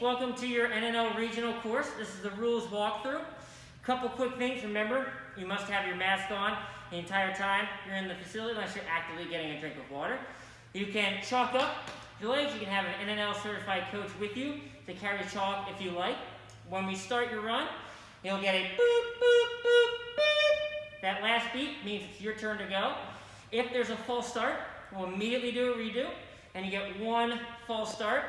Welcome to your NNL Regional course. This is the rules walkthrough. Couple quick things. Remember, you must have your mask on the entire time you're in the facility unless you're actively getting a drink of water. You can chalk up your legs. You can have an NNL certified coach with you to carry chalk if you like. When we start your run, you'll get a boop, boop, boop, beep. That last beep means it's your turn to go. If there's a false start, we'll immediately do a redo, and you get one false start.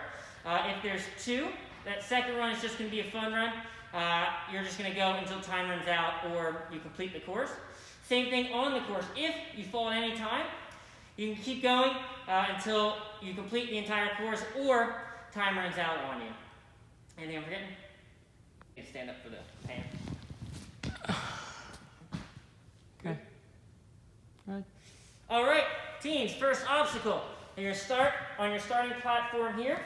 If there's two, that second run is just going to be a fun run. You're just going to go until time runs out or you complete the course. Same thing on the course. If you fall at any time, you can keep going until you complete the entire course or time runs out on you. Anything I'm forgetting? You can stand up for the pan. Okay. Good. All right, teams, first obstacle. You're going to start on your starting platform here.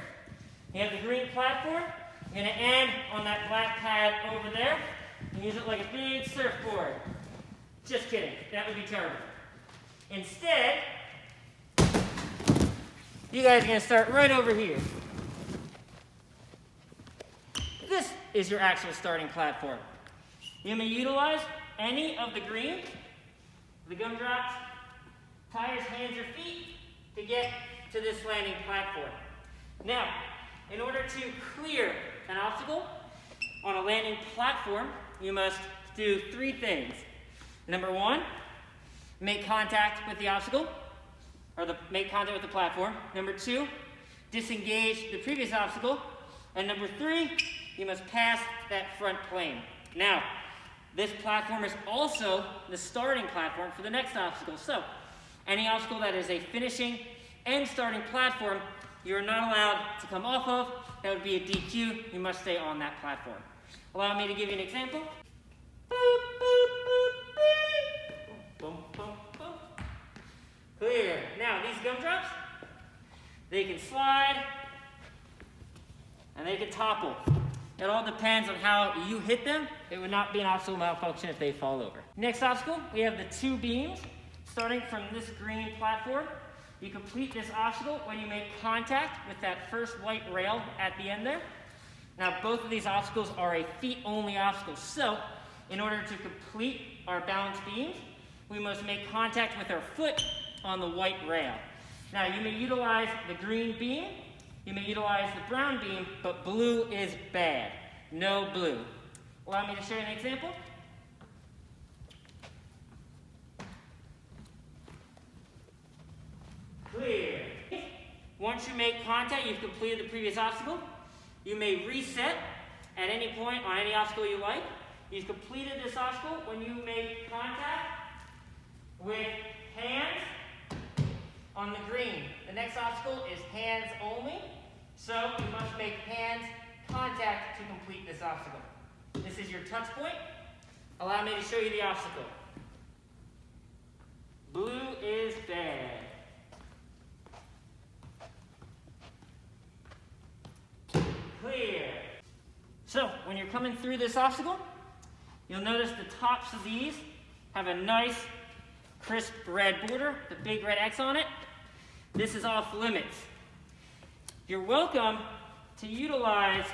You have the green platform. You're going to end on that black pad over there. And use it like a big surfboard. Just kidding. That would be terrible. Instead, you guys are going to start right over here. This is your actual starting platform. You may utilize any of the green, the gumdrops, tires, hands, or feet to get to this landing platform. Now, in order to clear an obstacle on a landing platform, you must do three things. Number one, make contact with the obstacle, or make contact with the platform. Number two, disengage the previous obstacle. And number three, you must pass that front plane. Now, this platform is also the starting platform for the next obstacle. So, any obstacle that is a finishing and starting platform, you're not allowed to come off of. That would be a DQ. You must stay on that platform. Allow me to give you an example. Boop, boop, boop, boom, boom, boom. Clear. Now, these gumdrops, they can slide and they can topple. It all depends on how you hit them. It would not be an obstacle malfunction if they fall over. Next obstacle, we have the two beams starting from this green platform. You complete this obstacle when you make contact with that first white rail at the end there. Now, both of these obstacles are a feet-only obstacle. So, in order to complete our balance beams, we must make contact with our foot on the white rail. Now, you may utilize the green beam, you may utilize the brown beam, but blue is bad. No blue. Allow me to show you an example. Clear. Once you make contact, you've completed the previous obstacle. You may reset at any point on any obstacle you like. You've completed this obstacle when you make contact with hands on the green. The next obstacle is hands only, so you must make hands contact to complete this obstacle. This is your touch point. Allow me to show you the obstacle. Blue is bad. Clear. So, when you're coming through this obstacle, you'll notice the tops of these have a nice, crisp red border, the big red X on it. This is off limits. You're welcome to utilize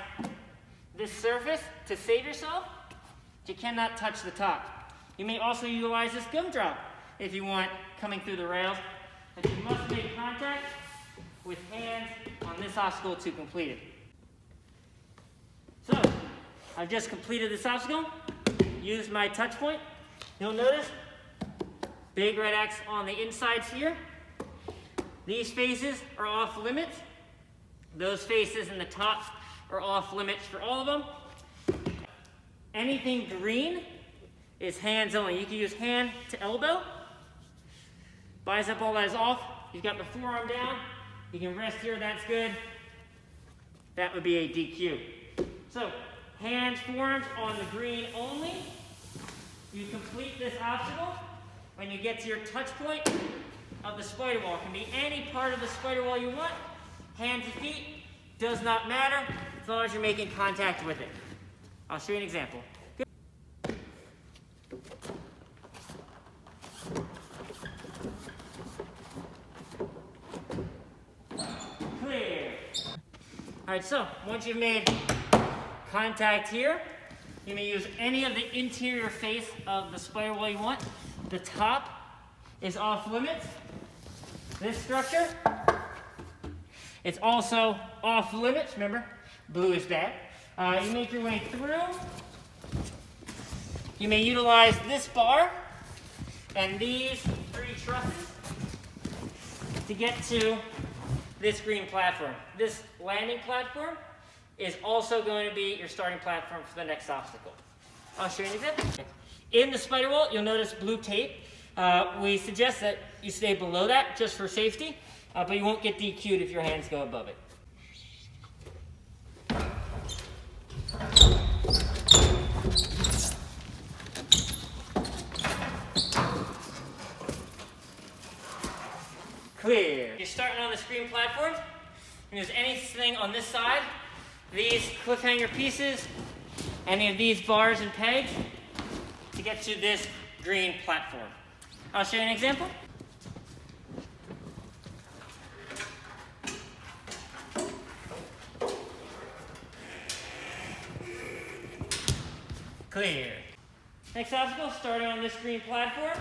this surface to save yourself, but you cannot touch the top. You may also utilize this gumdrop if you want coming through the rails, but you must make contact with hands on this obstacle to complete it. So, I've just completed this obstacle, used my touch point. You'll notice big red X on the insides here. These faces are off limits. Those faces in the top are off limits for all of them. Anything green is hands only. You can use hand to elbow. Bicep all that is off. You've got the forearm down. You can rest here, that's good. That would be a DQ. So, hands, forearms on the green only. You complete this obstacle when you get to your touch point of the spider wall. It can be any part of the spider wall you want. Hands and feet, does not matter as long as you're making contact with it. I'll show you an example. Good. Clear. right, so once you've made contact here, you may use any of the interior face of the spider wall you want. The top is off limits. This structure, it's also off limits. Remember, blue is bad. You make your way through. You may utilize this bar and these 3 trusses to get to this green platform. This landing platform is also going to be your starting platform for the next obstacle. I'll show you an example. In the spider wall, you'll notice blue tape. We suggest that you stay below that just for safety, but you won't get DQ'd if your hands go above it. Clear. You're starting on the screen platform. And there's anything on this side, these cliffhanger pieces, any of these bars and pegs to get to this green platform. I'll show you an example. Clear. Next obstacle, starting on this green platform,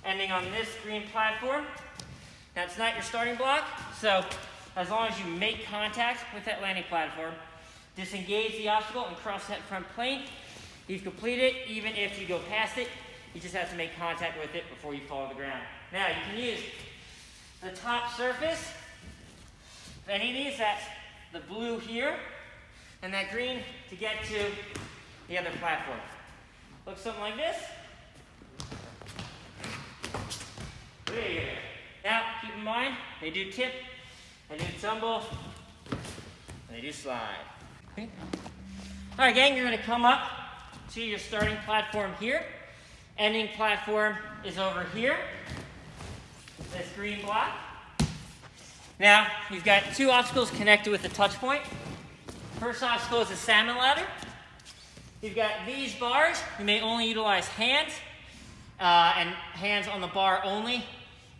ending on this green platform. Now it's not your starting block, so as long as you make contact with that landing platform, disengage the obstacle and cross that front plane, you've completed it. Even if you go past it, you just have to make contact with it before you fall to the ground. Now you can use the top surface. If any of these, that's the blue here, and that green to get to the other platform. Looks something like this. Clear. Now, keep in mind, they do tip, they do tumble, and they do slide. Okay. All right, gang, you're going to come up to your starting platform here. Ending platform is over here, this green block. Now, you've got 2 obstacles connected with a touch point. First obstacle is a salmon ladder. You've got these bars. You may only utilize hands, and hands on the bar only.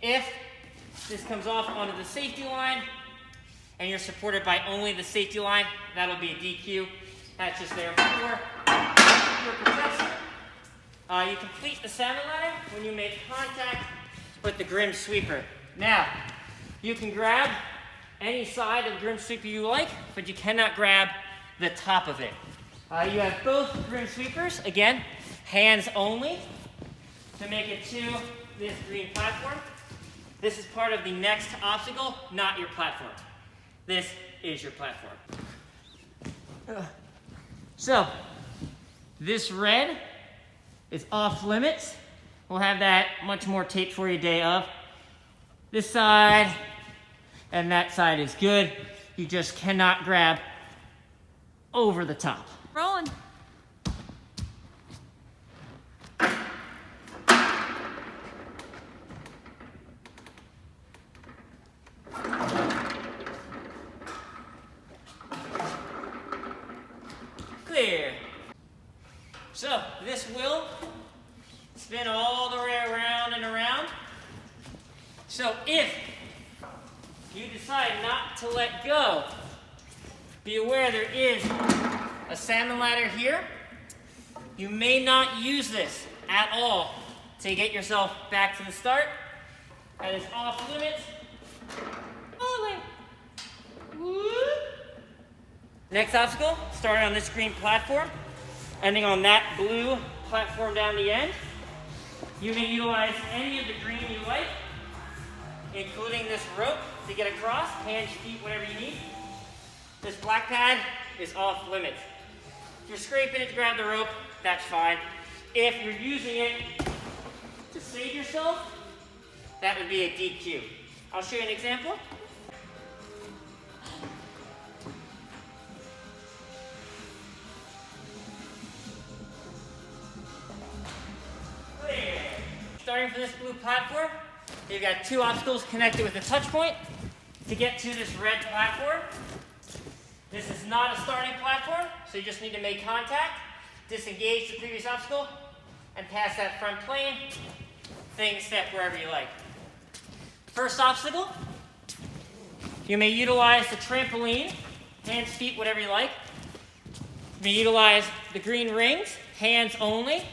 If this comes off onto the safety line, and you're supported by only the safety line, that'll be a DQ. That's just there for your protection. You complete the salmon ladder when you make contact with the grim sweeper. Now, you can grab any side of the grim sweeper you like, but you cannot grab the top of it. You have both grim sweepers, again, hands only, to make it to this green platform. This is part of the next obstacle, not your platform. This is your platform. So, this red is off limits. We'll have that much more taped for you day of. This side and that side is good. You just cannot grab over the top. Rolling. Clear. So this will spin all the way around and around. So if you decide not to let go, be aware there is a salmon ladder here. You may not use this at all to get yourself back to the start. That is off limits. Next obstacle, starting on this green platform, ending on that blue platform down the end. You may utilize any of the green you like, including this rope to get across, hands, feet, whatever you need. This black pad is off limits. If you're scraping it to grab the rope, that's fine. If you're using it to save yourself, that would be a DQ. I'll show you an example. Starting from this blue platform, you've got 2 obstacles connected with a touch point to get to this red platform. This is not a starting platform, so you just need to make contact, disengage the previous obstacle, and pass that front plane. Things step wherever you like. First obstacle, You may utilize the trampoline, hands, feet, whatever you like. You may utilize the green rings, hands only.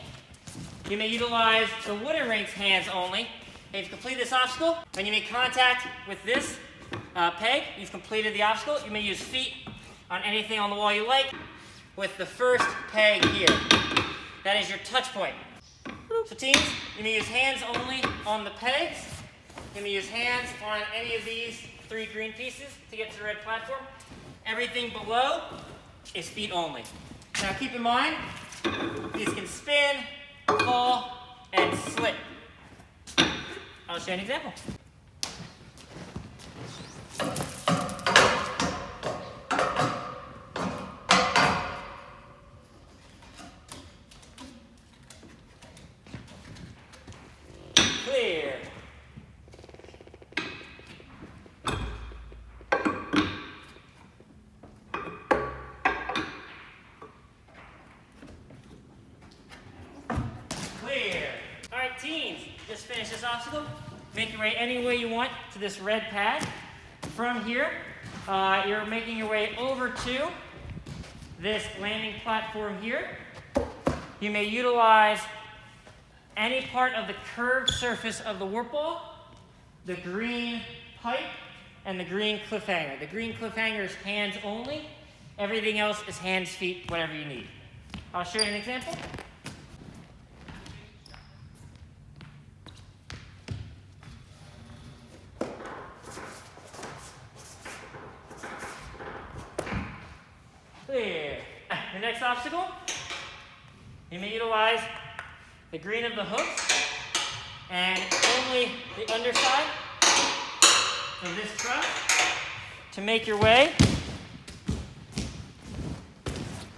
You may utilize the wooden rings, hands only. And you've completed this obstacle. When you make contact with this peg, you've completed the obstacle. You may use feet on anything on the wall you like with the first peg here. That is your touch point. So teams, you may use hands only on the pegs. You may use hands on any of these 3 green pieces to get to the red platform. Everything below is feet only. Now keep in mind, these can spin, fall, and slip. I'll show you an example. Clear. Clear. All right, teams, just finish this obstacle. Make your way any way you want to this red pad. From here, you're making your way over to this landing platform here. You may utilize any part of the curved surface of the warp ball, the green pipe, and the green cliffhanger. The green cliffhanger is hands only. Everything else is hands, feet, whatever you need. I'll show you an example. Clear. The next obstacle, you may utilize the green of the hooks and only the underside of this truss to make your way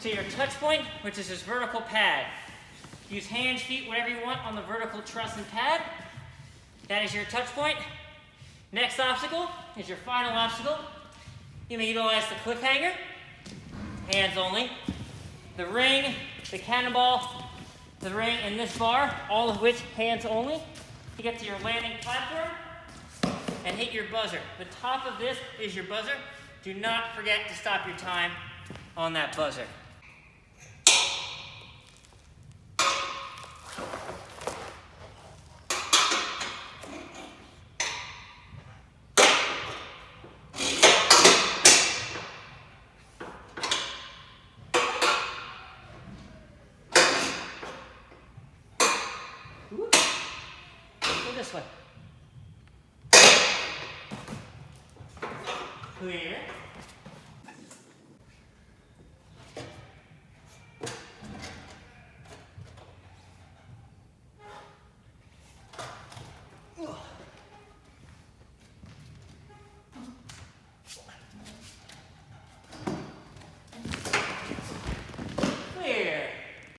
to your touch point, which is this vertical pad. Use hands, feet, whatever you want on the vertical truss and pad. That is your touch point. Next obstacle is your final obstacle. You may utilize the cliffhanger, hands only, the ring, the cannonball, the ring, and this bar, all of which hands only, to get to your landing platform and hit your buzzer. The top of this is your buzzer. Do not forget to stop your time on that buzzer. Go this way. Clear.